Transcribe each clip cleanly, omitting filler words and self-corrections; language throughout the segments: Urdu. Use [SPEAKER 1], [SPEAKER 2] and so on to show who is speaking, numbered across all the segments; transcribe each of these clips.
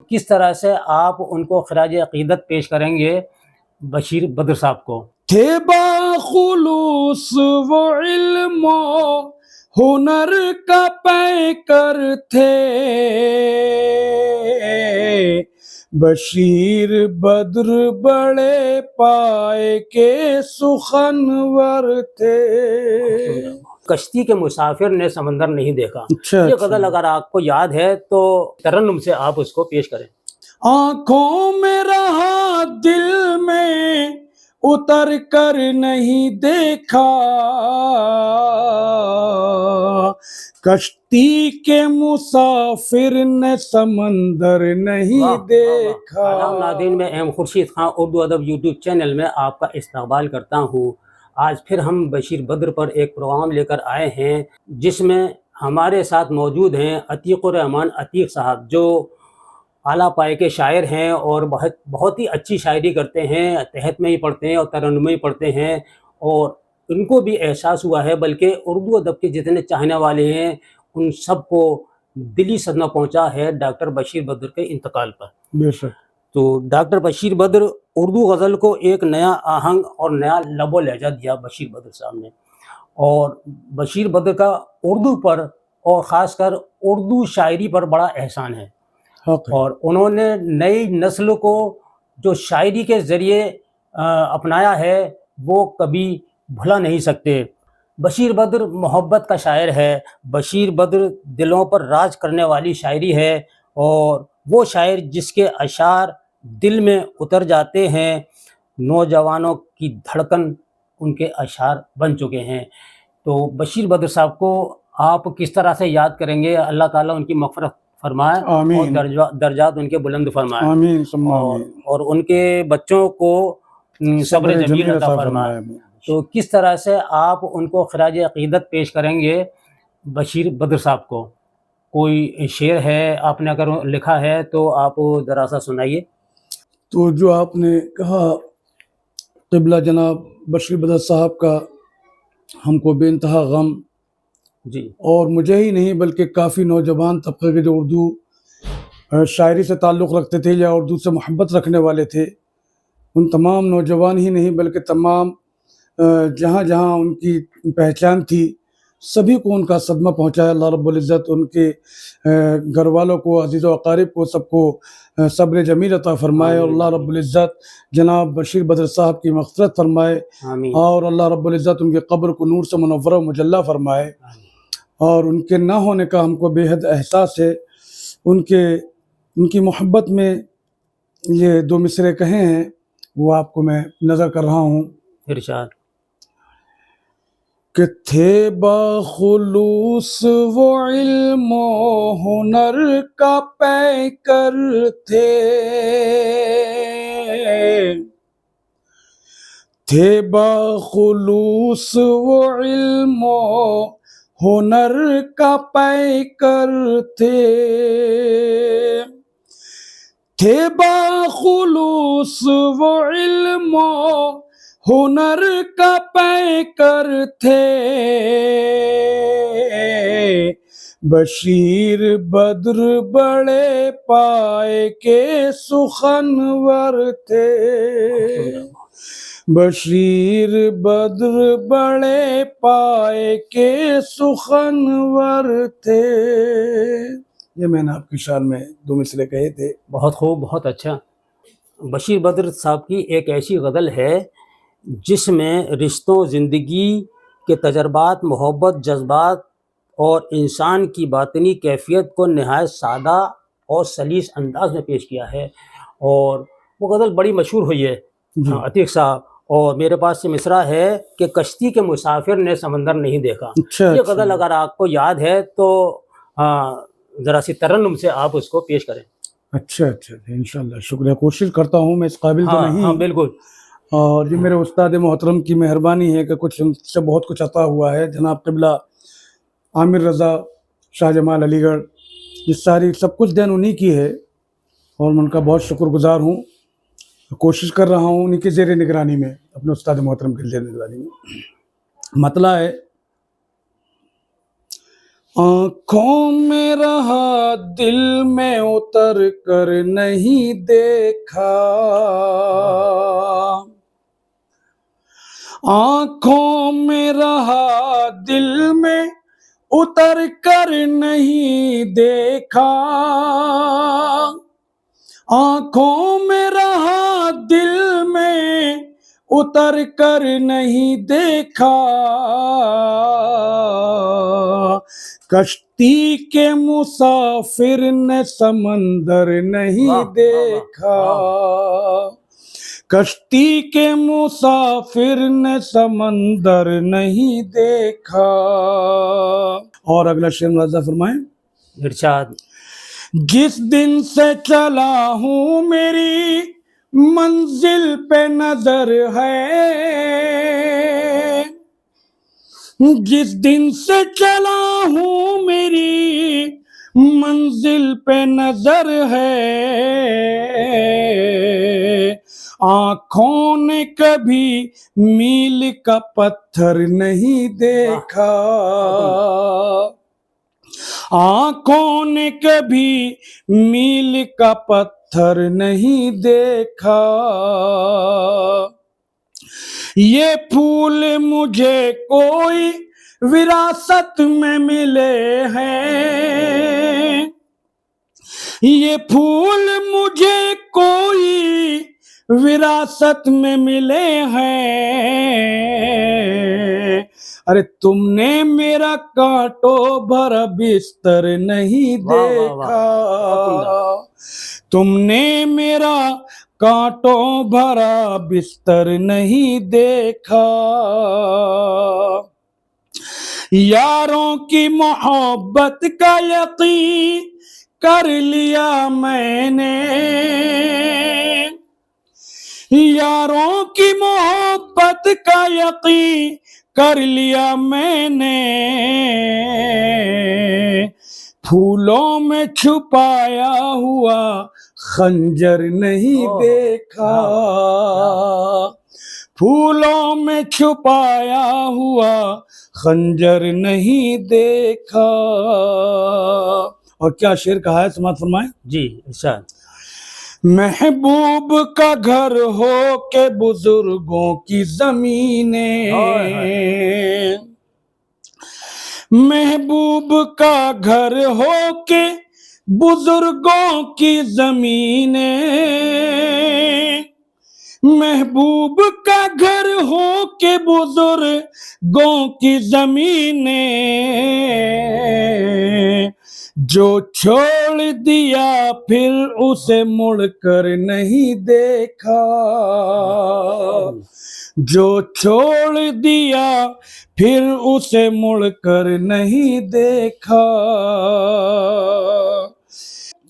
[SPEAKER 1] کس طرح سے آپ ان کو خراج عقیدت پیش کریں گے بشیر بدر صاحب کو؟
[SPEAKER 2] تھے باخلوص وہ علم و ہنر کا پیکر تھے، بشیر بدر بڑے پائے کے سخنور تھے۔
[SPEAKER 1] کشتی کے مسافر نے سمندر نہیں دیکھا،
[SPEAKER 2] اچھا
[SPEAKER 1] یہ غزل اگر آپ کو یاد ہے تو ترنم سے آپ اس کو پیش کریں۔
[SPEAKER 2] آنکھوں میں رہا دل میں اتر کر نہیں دیکھا، کشتی کے مسافر نے سمندر نہیں دیکھا۔
[SPEAKER 1] آداب ناظرین، میں ایم خورشید خان اردو ادب یوٹیوب چینل میں آپ کا استقبال کرتا ہوں۔ آج پھر ہم بشیر بدر پر ایک پروگرام لے کر آئے ہیں جس میں ہمارے ساتھ موجود ہیں عتیق الرحمن عتیق صاحب، جو اعلیٰ پائے کے شاعر ہیں اور بہت ہی اچھی شاعری کرتے ہیں، تحت میں ہی پڑھتے ہیں اور ترنم میں ہی پڑھتے ہیں، اور ان کو بھی احساس ہوا ہے، بلکہ اردو ادب کے جتنے چاہنے والے ہیں ان سب کو دلی صدمہ پہنچا ہے ڈاکٹر بشیر بدر کے انتقال پر۔
[SPEAKER 2] بے شک۔
[SPEAKER 1] تو ڈاکٹر بشیر بدر اردو غزل کو ایک نیا آہنگ اور نیا لب و لہجہ دیا بشیر بدر صاحب نے، اور بشیر بدر کا اردو پر اور خاص کر اردو شاعری پر بڑا احسان ہے، اور انہوں نے نئی نسل کو جو شاعری کے ذریعے اپنایا ہے وہ کبھی بھلا نہیں سکتے۔ بشیر بدر محبت کا شاعر ہے، بشیر بدر دلوں پر راج کرنے والی شاعری ہے، اور وہ شاعر جس کے اشعار دل میں اتر جاتے ہیں، نوجوانوں کی دھڑکن ان کے اشعار بن چکے ہیں۔ تو بشیر بدر صاحب کو آپ کس طرح سے یاد کریں گے؟ اللہ تعالیٰ ان کی مغفرت فرمائے اور درجات ان کے بلند فرمائے،
[SPEAKER 2] آمین
[SPEAKER 1] اور ان کے بچوں کو صبر جمیل عطا فرمائے۔ تو کس طرح سے آپ ان کو خراج عقیدت پیش کریں گے بشیر بدر صاحب کو؟ کوئی شعر ہے آپ نے اگر لکھا ہے تو آپ ذرا سا سنائیے۔
[SPEAKER 2] تو جو آپ نے کہا قبلہ جناب بشیر بدر صاحب کا ہم کو بے انتہا غم،
[SPEAKER 1] جی،
[SPEAKER 2] اور مجھے ہی نہیں بلکہ کافی نوجوان طبقے کے جو اردو شاعری سے تعلق رکھتے تھے یا اردو سے محبت رکھنے والے تھے، ان تمام نوجوان ہی نہیں بلکہ تمام جہاں جہاں ان کی پہچان تھی سبھی کو ان کا صدمہ پہنچایا۔ اللہ رب العزت ان کے گھر والوں کو، عزیز و اقارب کو، سب کو صبر جمیل عطا فرمائے، اور اللہ رب العزت جناب بشیر بدر صاحب کی مغفرت فرمائے، اور اللہ رب العزت ان کے قبر کو نور سے منورہ و مجلہ فرمائے۔ اور ان کے نہ ہونے کا ہم کو بے حد احساس ہے۔ ان کی محبت میں یہ دو مصرے کہے ہیں، وہ آپ کو میں نظر کر رہا ہوں۔
[SPEAKER 1] ارشاد۔
[SPEAKER 2] کہ تھے باخلوص وہ علم و ہنر کا پیکر تھے، تھے باخلوص وہ علم و ہنر کا پیکر تھے، تھے باخلوص وہ علم و ہنر کا پیکر تھے، بشیر بدر بڑے پائے کے سخنور تھے، بشیر بدر بڑے پائے کے سخنور تھے۔ یہ میں نے آپ کی شان میں دو مصرے کہے تھے۔
[SPEAKER 1] بہت خوب، بہت اچھا۔ بشیر بدر صاحب کی ایک ایسی غزل ہے جس میں رشتوں، زندگی کے تجربات، محبت، جذبات اور انسان کی باطنی کیفیت کو نہایت سادہ اور سلیس انداز میں پیش کیا ہے، اور وہ غزل بڑی مشہور ہوئی ہے عتیق صاحب۔ اور میرے پاس سے مصرع ہے کہ کشتی کے مسافر نے سمندر نہیں دیکھا۔ یہ غزل اگر آپ کو یاد ہے تو ذرا سی ترنم سے آپ اس کو پیش کریں۔
[SPEAKER 2] اچھا انشاءاللہ، شکریہ، کوشش کرتا ہوں، میں اس قابل تو نہیں۔
[SPEAKER 1] ہاں بالکل۔
[SPEAKER 2] اور یہ میرے استاد محترم کی مہربانی ہے کہ کچھ ان سے بہت کچھ عطا ہوا ہے، جناب قبلہ عامر رضا شاہ جمال علی گڑھ، یہ ساری سب کچھ دین انہی کی ہے، اور میں ان کا بہت شکر گزار ہوں۔ کوشش کر رہا ہوں انہی کے زیر نگرانی میں، اپنے استاد محترم کے زیر نگرانی میں۔ مطلع ہے آنکھوں میں رہا دل میں اتر کر نہیں دیکھا، آنکھوں میں رہا دل میں اتر کر نہیں دیکھا، آنکھوں میں رہا دل میں اتر کر نہیں دیکھا، کشتی کے مسافر نے سمندر نہیں دیکھا، کشتی کے مسافر نے سمندر نہیں دیکھا۔ اور اگلا شعر ملاحظہ فرمائیں۔
[SPEAKER 1] ارشاد۔
[SPEAKER 2] جس دن سے چلا ہوں میری منزل پہ نظر ہے، جس دن سے چلا ہوں میری منزل پہ نظر ہے، آنکھوں نے کبھی میل کا پتھر نہیں دیکھا، آنکھوں نے کبھی میل کا پتھر نہیں دیکھا، یہ پھول مجھے کوئی وراثت میں ملے ہیں، یہ پھول مجھے کوئی وراثت میں ملے ہیں، ارے تم نے میرا کانٹوں بھرا بستر نہیں دیکھا، تم نے میرا کانٹوں بھرا بستر نہیں دیکھا، یاروں کی محبت کا یقین کر لیا میں نے، یاروں کی محبت کا یقین کر لیا میں نے، پھولوں میں چھپایا ہوا خنجر نہیں دیکھا، پھولوں میں چھپایا ہوا خنجر نہیں دیکھا۔ اور کیا شعر کہا ہے سماعت فرمائیں۔
[SPEAKER 1] جی ارشاد۔
[SPEAKER 2] محبوب کا گھر ہو کے بزرگوں کی زمینیں، محبوب کا گھر ہو کے بزرگوں کی زمینیں، محبوب کا گھر ہو کے بزرگوں کی زمینیں، جو چھوڑ دیا پھر اسے مڑ کر نہیں دیکھا، جو چھوڑ دیا پھر اسے مڑ کر نہیں دیکھا۔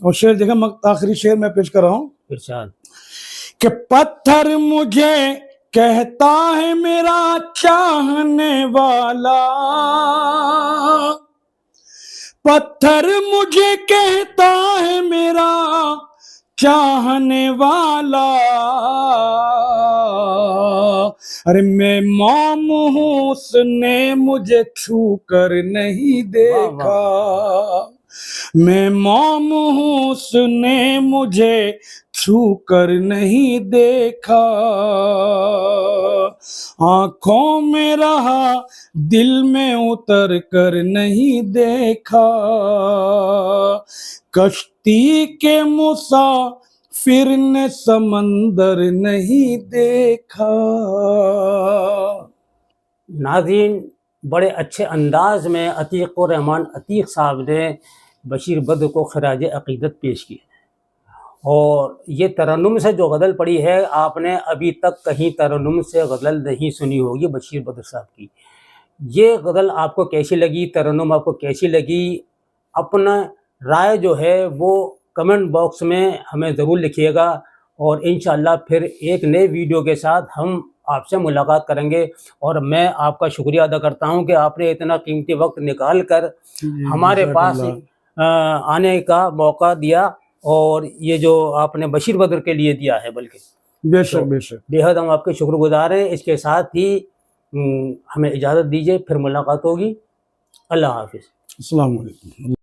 [SPEAKER 2] اور شعر دیکھا، آخری شعر میں پیش کر رہا ہوں۔
[SPEAKER 1] ارشاد۔
[SPEAKER 2] کہ پتھر مجھے کہتا ہے میرا چاہنے والا، پتھر مجھے کہتا ہے میرا چاہنے والا، ارے میں موم ہوں اس نے مجھے چھو کر نہیں دیکھا، میں موم ہوں اس نے مجھے چھو کر نہیں دیکھا، آنکھوں میں رہا دل میں اتر کر نہیں دیکھا، کشتی کے مسافر نے سمندر نہیں دیکھا۔
[SPEAKER 1] ناظرین، بڑے اچھے انداز میں عتیق الرحمن عتیق صاحب نے بشیر بدر کو خراج عقیدت پیش کی، اور یہ ترنم سے جو غزل پڑی ہے، آپ نے ابھی تک کہیں ترنم سے غزل نہیں سنی ہوگی بشیر بدر صاحب کی۔ یہ غزل آپ کو کیسی لگی، ترنم آپ کو کیسی لگی، اپنا رائے جو ہے وہ کمنٹ باکس میں ہمیں ضرور لکھیے گا، اور انشاءاللہ پھر ایک نئے ویڈیو کے ساتھ ہم آپ سے ملاقات کریں گے۔ اور میں آپ کا شکریہ ادا کرتا ہوں کہ آپ نے اتنا قیمتی وقت نکال کر ہمارے پاس آنے کا موقع دیا، اور یہ جو آپ نے بشیر بدر کے لیے دیا ہے، بلکہ
[SPEAKER 2] بے شک بے شک
[SPEAKER 1] بے حد ہم آپ کے شکر گزار ہیں۔ اس کے ساتھ ہی ہمیں اجازت دیجیے، پھر ملاقات ہوگی۔ اللہ حافظ.
[SPEAKER 2] السلام علیکم.